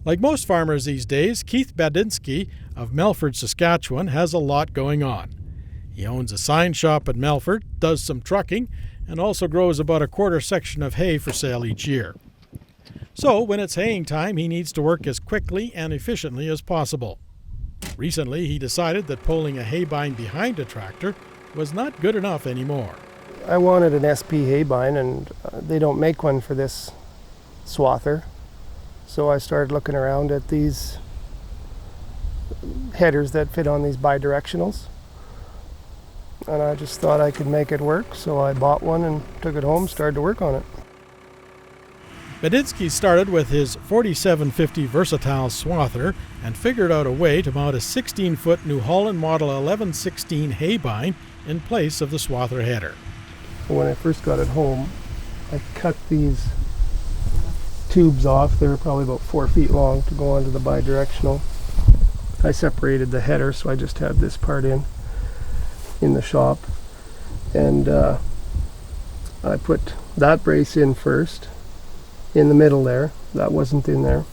Like most farmers these days, Keith Badinski of Melfort, Saskatchewan, has a lot going on. He owns a sign shop at Melfort, does some trucking, and also grows about a quarter section of hay for sale each year. So when it's haying time, he needs to work as quickly and efficiently as possible. Recently, he decided that pulling a haybine behind a tractor was not good enough anymore. I wanted an SP haybine, and they don't make one for this swather. So I started looking around at these headers that fit on these bidirectionals. And I just thought I could make it work, so I bought one and took it home, started to work on it. Badinski started with his 4750 Versatile Swather and figured out a way to mount a 16-foot New Holland Model 1116 haybine in place of the swather header. When I first got it home, I cut these tubes off. They were probably about 4 feet long to go onto the bidirectional. I separated the header, so I just had this part in the shop. And I put that brace in first, in the middle there. That wasn't in there.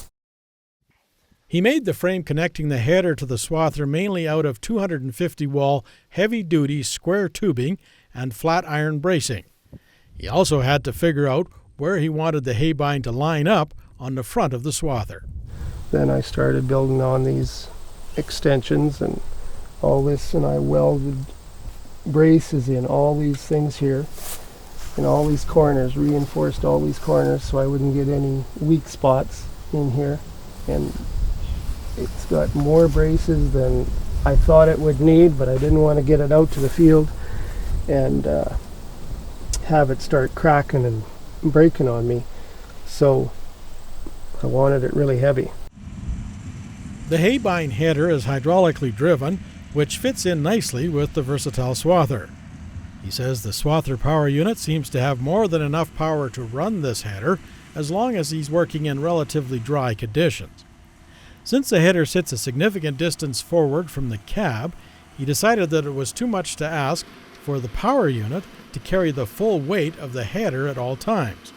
He made the frame connecting the header to the swather mainly out of 250 wall heavy-duty square tubing and flat iron bracing. He also had to figure out where he wanted the haybine to line up on the front of the swather. Then I started building on these extensions and all this, and I welded braces in all these things here, in all these corners, reinforced all these corners so I wouldn't get any weak spots in here. And it's got more braces than I thought it would need, but I didn't want to get it out to the field and have it start cracking and breaking on me, so I wanted it really heavy. The haybine header is hydraulically driven, which fits in nicely with the Versatile Swather. He says the swather power unit seems to have more than enough power to run this header as long as he's working in relatively dry conditions. Since the header sits a significant distance forward from the cab, he decided that it was too much to ask for the power unit to carry the full weight of the header at all times.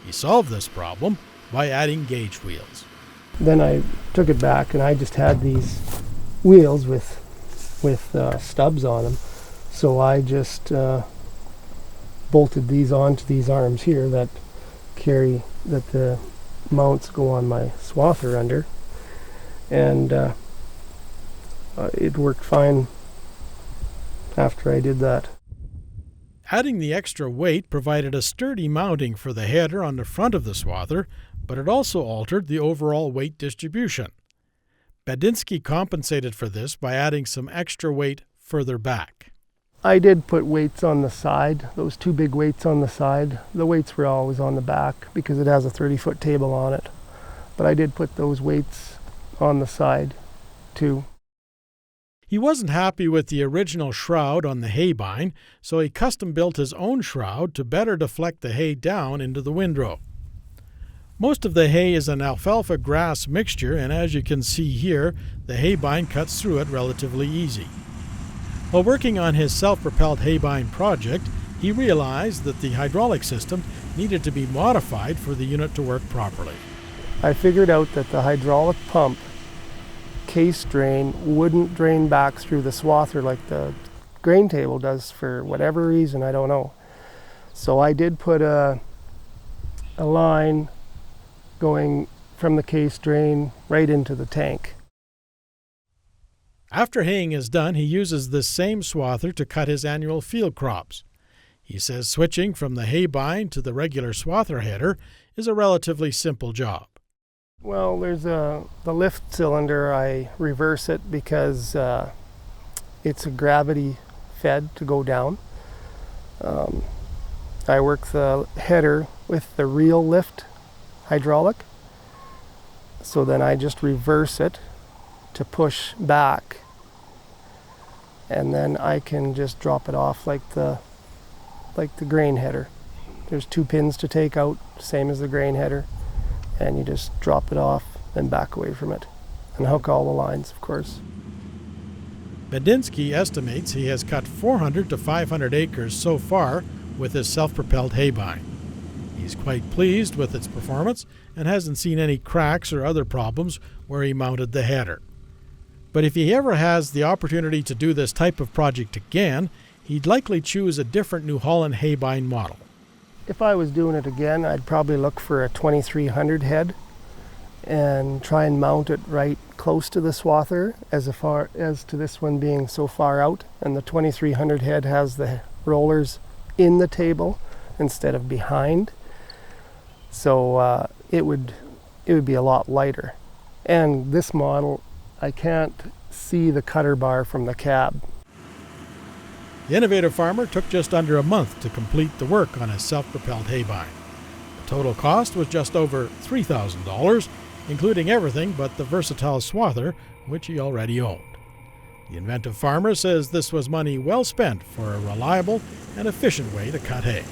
He solved this problem by adding gauge wheels. Then I took it back and I just had these wheels with stubs on them. So I just bolted these onto these arms here that the mounts go on my swather under. And it worked fine after I did that. Adding the extra weight provided a sturdy mounting for the header on the front of the swather, but it also altered the overall weight distribution. Badinski compensated for this by adding some extra weight further back. I did put weights on the side, those two big weights on the side. The weights were always on the back because it has a 30-foot table on it. But I did put those weights on the side too. He wasn't happy with the original shroud on the haybine, so he custom-built his own shroud to better deflect the hay down into the windrow. Most of the hay is an alfalfa grass mixture, and as you can see here, the haybine cuts through it relatively easy. While working on his self-propelled haybine project, he realized that the hydraulic system needed to be modified for the unit to work properly. I figured out that the hydraulic pump case drain wouldn't drain back through the swather like the grain table does for whatever reason, I don't know. So I did put a line going from the case drain right into the tank. After haying is done, he uses this same swather to cut his annual field crops. He says switching from the haybine to the regular swather header is a relatively simple job. Well, there's the lift cylinder. I reverse it because it's a gravity fed to go down. I work the header with the reel lift hydraulic. So then I just reverse it to push back. And then I can just drop it off like the grain header. There's 2 pins to take out, same as the grain header. And you just drop it off and back away from it. And hook all the lines, of course. Badinski estimates he has cut 400 to 500 acres so far with his self-propelled haybine. He's quite pleased with its performance and hasn't seen any cracks or other problems where he mounted the header. But if he ever has the opportunity to do this type of project again, he'd likely choose a different New Holland Haybine model. If I was doing it again, I'd probably look for a 2300 head and try and mount it right close to the swather as far as to this one being so far out. And the 2300 head has the rollers in the table instead of behind. So it would be a lot lighter. And this model, I can't see the cutter bar from the cab. The innovative farmer took just under a month to complete the work on his self-propelled Haybine. The total cost was just over $3,000, including everything but the versatile swather, which he already owned. The inventive farmer says this was money well spent for a reliable and efficient way to cut hay.